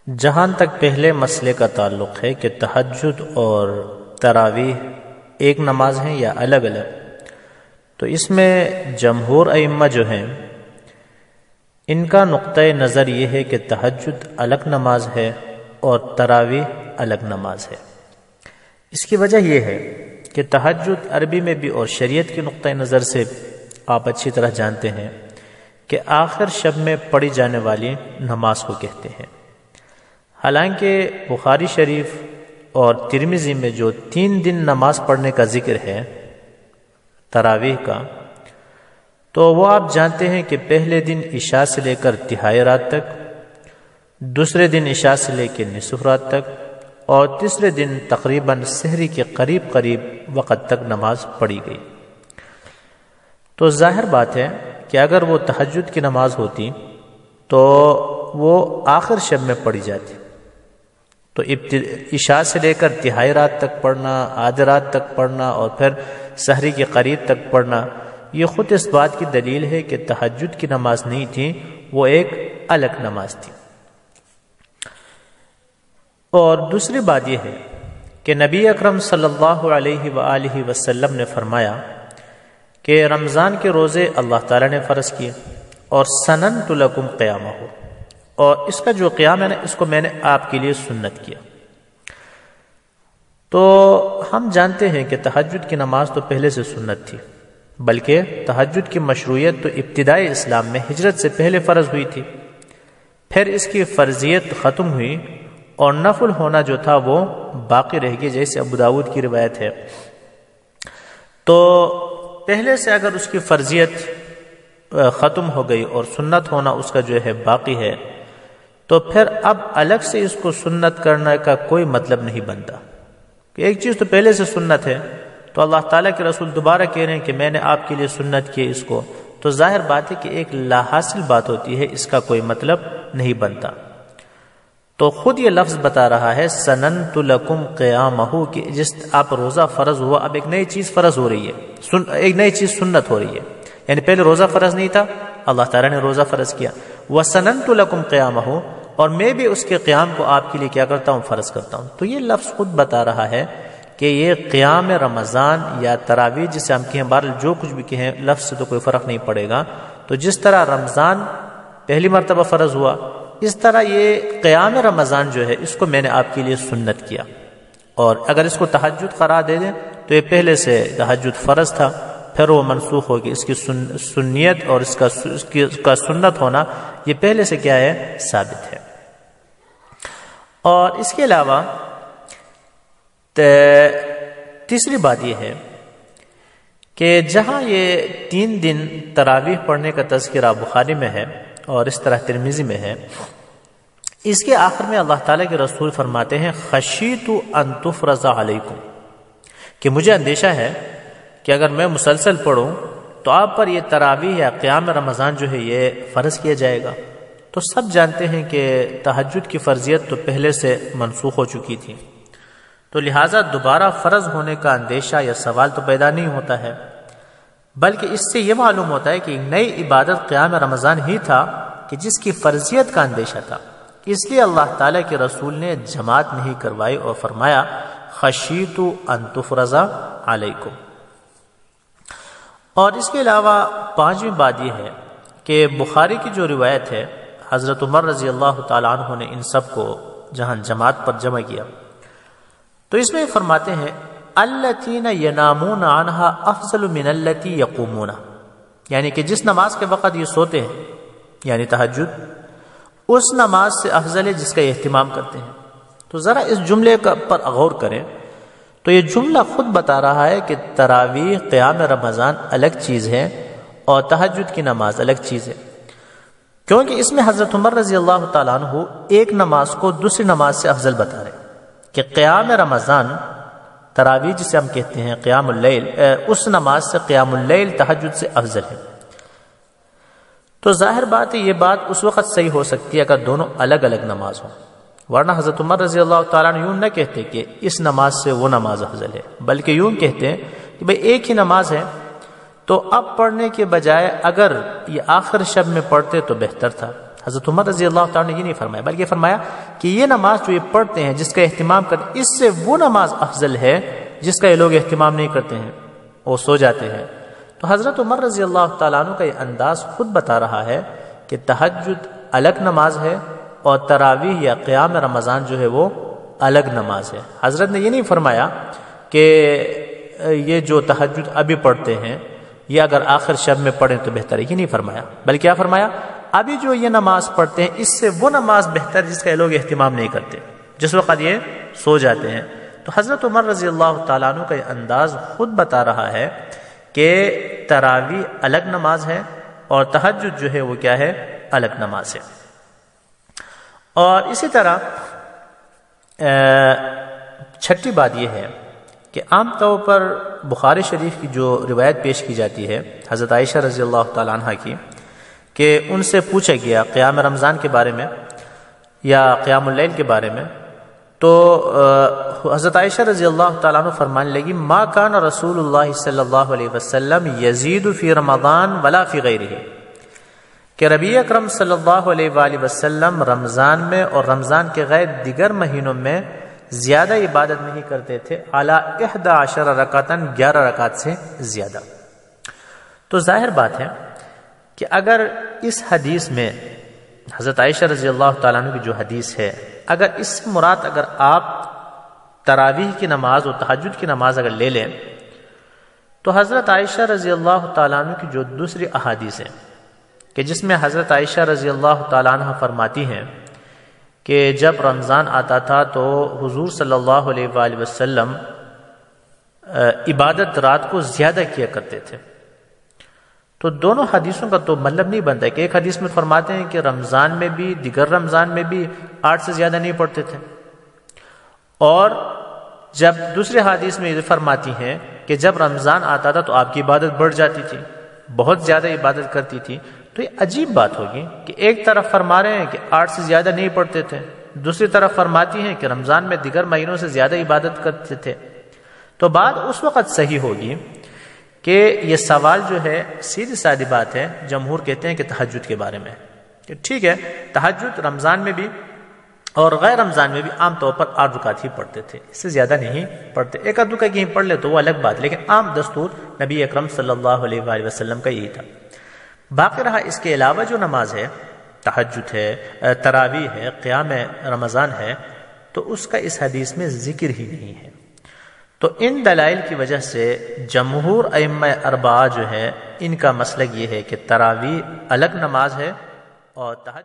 جہاں تک پہلے مسئلے کا تعلق ہے کہ تہجد اور تراویح ایک نماز ہیں یا الگ الگ، تو اس میں جمہور ائمہ جو ہیں ان کا نقطۂ نظر یہ ہے کہ تہجد الگ نماز ہے اور تراویح الگ نماز ہے۔ اس کی وجہ یہ ہے کہ تہجد عربی میں بھی اور شریعت کے نقطۂ نظر سے آپ اچھی طرح جانتے ہیں کہ آخر شب میں پڑھی جانے والی نماز کو کہتے ہیں۔ حالانکہ بخاری شریف اور ترمذی میں جو 3 دن نماز پڑھنے کا ذکر ہے تراویح کا، تو وہ آپ جانتے ہیں کہ پہلے دن عشاء سے لے کر تہائی رات تک، دوسرے دن عشاء سے لے کے نصف رات تک، اور تیسرے دن تقریباً سحری کے قریب وقت تک نماز پڑھی گئی۔ تو ظاہر بات ہے کہ اگر وہ تہجد کی نماز ہوتی تو وہ آخر شب میں پڑھی جاتی، تو عشاء سے لے کر تہائی رات تک پڑھنا، آدھ رات تک پڑھنا اور پھر سحری کے قریب تک پڑھنا، یہ خود اس بات کی دلیل ہے کہ تہجد کی نماز نہیں تھی، وہ ایک الگ نماز تھی۔ اور دوسری بات یہ ہے کہ نبی اکرم صلی اللہ علیہ وآلہ وسلم نے فرمایا کہ رمضان کے روزے اللہ تعالیٰ نے فرض کیے اور سننت لکم قیامہ، اور اس کا جو قیام ہے نا، اس کو میں نے آپ کے لیے سنت کیا۔ تو ہم جانتے ہیں کہ تہجد کی نماز تو پہلے سے سنت تھی، بلکہ تہجد کی مشروعیت تو ابتدائی اسلام میں ہجرت سے پہلے فرض ہوئی تھی، پھر اس کی فرضیت ختم ہوئی اور نفل ہونا جو تھا وہ باقی رہ گئی، جیسے ابو داؤد کی روایت ہے۔ تو پہلے سے اگر اس کی فرضیت ختم ہو گئی اور سنت ہونا اس کا جو ہے باقی ہے، تو پھر اب الگ سے اس کو سنت کرنے کا کوئی مطلب نہیں بنتا کہ ایک چیز تو پہلے سے سنت ہے، تو اللہ تعالیٰ کے رسول دوبارہ کہہ رہے ہیں کہ میں نے آپ کے لیے سنت کی اس کو، تو ظاہر بات ہے کہ ایک لا حاصل بات ہوتی ہے، اس کا کوئی مطلب نہیں بنتا۔ تو خود یہ لفظ بتا رہا ہے سننت لکم قیامہ، کہ جس آپ روزہ فرض ہوا، اب ایک نئی چیز فرض ہو رہی ہے، ایک نئی چیز سنت ہو رہی ہے، یعنی پہلے روزہ فرض نہیں تھا، اللہ تعالیٰ نے روزہ فرض کیا، وَسَنَنْتُ لَكُمْ قِيَامَهُ، اور میں بھی اس کے قیام کو آپ کے لیے کیا کرتا ہوں، فرض کرتا ہوں۔ تو یہ لفظ خود بتا رہا ہے کہ یہ قیام رمضان یا تراویح جسے ہم کہیں، بہرحال جو کچھ بھی کہیں لفظ سے تو کوئی فرق نہیں پڑے گا، تو جس طرح رمضان پہلی مرتبہ فرض ہوا، اس طرح یہ قیام رمضان جو ہے اس کو میں نے آپ کے لیے سنت کیا۔ اور اگر اس کو تہجد قرار دے دیں تو یہ پہلے سے تہجد فرض تھا، پھر وہ منسوخ ہوگی، اس کی سنیت اور اس کا سنت ہونا یہ پہلے سے کیا ہے، ثابت ہے۔ اور اس کے علاوہ تیسری بات یہ ہے کہ جہاں یہ 3 دن تراویح پڑھنے کا تذکرہ بخاری میں ہے اور اس طرح ترمذی میں ہے، اس کے آخر میں اللہ تعالیٰ کے رسول فرماتے ہیں خشیت ان تفرض علیکم، کہ مجھے اندیشہ ہے کہ اگر میں مسلسل پڑھوں تو آپ پر یہ تراویح یا قیام رمضان جو ہے یہ فرض کیا جائے گا۔ تو سب جانتے ہیں کہ تہجد کی فرضیت تو پہلے سے منسوخ ہو چکی تھی، تو لہٰذا دوبارہ فرض ہونے کا اندیشہ یا سوال تو پیدا نہیں ہوتا ہے، بلکہ اس سے یہ معلوم ہوتا ہے کہ ایک نئی عبادت قیام رمضان ہی تھا کہ جس کی فرضیت کا اندیشہ تھا، اس لیے اللہ تعالیٰ کے رسول نے جماعت نہیں کروائی اور فرمایا خشیت ان تفرض علیکم۔ اور اس کے علاوہ 5ویں بات یہ ہے کہ بخاری کی جو روایت ہے، حضرت عمر رضی اللہ تعالیٰ عنہ نے ان سب کو جہاں جماعت پر جمع کیا، تو اس میں فرماتے ہیں الذین ینامون عنہا افضل من التی یقومون، یعنی کہ جس نماز کے وقت یہ سوتے ہیں یعنی تہجد، اس نماز سے افضل ہے جس کا اہتمام کرتے ہیں۔ تو ذرا اس جملے پر غور کریں تو یہ جملہ خود بتا رہا ہے کہ تراویح قیام رمضان الگ چیز ہے اور تہجد کی نماز الگ چیز ہے، کیونکہ اس میں حضرت عمر رضی اللہ تعالیٰ عنہ ایک نماز کو دوسری نماز سے افضل بتا رہے ہیں کہ قیام رمضان تراویح جسے ہم کہتے ہیں قیام اللیل، اس نماز سے قیام اللیل تہجد سے افضل ہے۔ تو ظاہر بات ہے یہ بات اس وقت صحیح ہو سکتی ہے اگر دونوں الگ الگ نماز ہوں، ورنہ حضرت عمر رضی اللہ تعالیٰ عنہ یوں نہ کہتے کہ اس نماز سے وہ نماز افضل ہے، بلکہ یوں کہتے ہیں کہ بھئی ایک ہی نماز ہے، تو اب پڑھنے کے بجائے اگر یہ آخر شب میں پڑھتے تو بہتر تھا۔ حضرت عمر رضی اللہ تعالیٰ نے یہ نہیں فرمایا، بلکہ فرمایا کہ یہ نماز جو یہ پڑھتے ہیں جس کا اہتمام کرتے، اس سے وہ نماز افضل ہے جس کا یہ لوگ اہتمام نہیں کرتے ہیں، وہ سو جاتے ہیں۔ تو حضرت عمر رضی اللہ تعالیٰ عنہ کا یہ انداز خود بتا رہا ہے کہ تہجد الگ نماز ہے اور تراویح یا قیام رمضان جو ہے وہ الگ نماز ہے۔ حضرت نے یہ نہیں فرمایا کہ یہ جو تہجد ابھی پڑھتے ہیں یہ اگر آخر شب میں پڑھیں تو بہتر ہے، یہ نہیں فرمایا، بلکہ کیا فرمایا، ابھی جو یہ نماز پڑھتے ہیں اس سے وہ نماز بہتر جس کا یہ لوگ اہتمام نہیں کرتے، جس وقت یہ سو جاتے ہیں۔ تو حضرت عمر رضی اللہ تعالیٰ عنہ کا یہ انداز خود بتا رہا ہے کہ تراویح الگ نماز ہے اور تہجد جو ہے وہ کیا ہے، الگ نماز ہے۔ اور اسی طرح چھٹی بات یہ ہے کہ عام طور پر بخاری شریف کی جو روایت پیش کی جاتی ہے حضرت عائشہ رضی اللہ تعالیٰ عنہ کی، کہ ان سے پوچھا گیا قیام رمضان کے بارے میں یا قیام اللیل کے بارے میں، تو حضرت عائشہ رضی اللہ تعالیٰ عنہ فرمانے لگی ما کان رسول اللہ صلی اللہ علیہ وسلم یزید فی رمضان ولا فی غیرہ، کہ نبی اکرم صلی اللہ علیہ وآلہ وسلم رمضان میں اور رمضان کے غیر دیگر مہینوں میں زیادہ عبادت نہیں کرتے تھے، اعلی 11 رکعتاً 11 رکعت سے زیادہ۔ تو ظاہر بات ہے کہ اگر اس حدیث میں حضرت عائشہ رضی اللہ تعالیٰ عنہ کی جو حدیث ہے، اگر اس سے مراد اگر آپ تراویح کی نماز اور تہجد کی نماز اگر لے لیں، تو حضرت عائشہ رضی اللہ تعالیٰ عنہ کی جو دوسری احادیث ہیں کہ جس میں حضرت عائشہ رضی اللہ تعالیٰ عنہ فرماتی ہیں کہ جب رمضان آتا تھا تو حضور صلی اللہ علیہ وآلہ وسلم عبادت رات کو زیادہ کیا کرتے تھے، تو دونوں حدیثوں کا تو مطلب نہیں بنتا ہے کہ ایک حدیث میں فرماتے ہیں کہ رمضان میں بھی دیگر رمضان میں بھی 8 سے زیادہ نہیں پڑھتے تھے، اور جب دوسرے حدیث میں یہ فرماتی ہیں کہ جب رمضان آتا تھا تو آپ کی عبادت بڑھ جاتی تھی، بہت زیادہ عبادت کرتی تھی۔ تو یہ عجیب بات ہوگی کہ ایک طرف فرما رہے ہیں کہ 8 سے زیادہ نہیں پڑھتے تھے، دوسری طرف فرماتی ہیں کہ رمضان میں دیگر مہینوں سے زیادہ عبادت کرتے تھے۔ تو بات اس وقت صحیح ہوگی کہ یہ سوال جو ہے سیدھی سادی بات ہے، جمہور کہتے ہیں کہ تہجد کے بارے میں، کہ ٹھیک ہے تہجد رمضان میں بھی اور غیر رمضان میں بھی عام طور پر 8 رکعت ہی پڑھتے تھے، اس سے زیادہ نہیں پڑھتے، ایک آدھ رکعت کہیں پڑھ لے تو وہ الگ بات، لیکن عام دستور نبی اکرم صلی اللہ علیہ وآلہ وسلم کا یہی تھا۔ باقی رہا اس کے علاوہ جو نماز ہے، تہجد ہے، تراویح ہے، قیام رمضان ہے، تو اس کا اس حدیث میں ذکر ہی نہیں ہے۔ تو ان دلائل کی وجہ سے جمہور ائمہ اربعہ جو ہے ان کا مسلک یہ ہے کہ تراویح الگ نماز ہے اور تہجد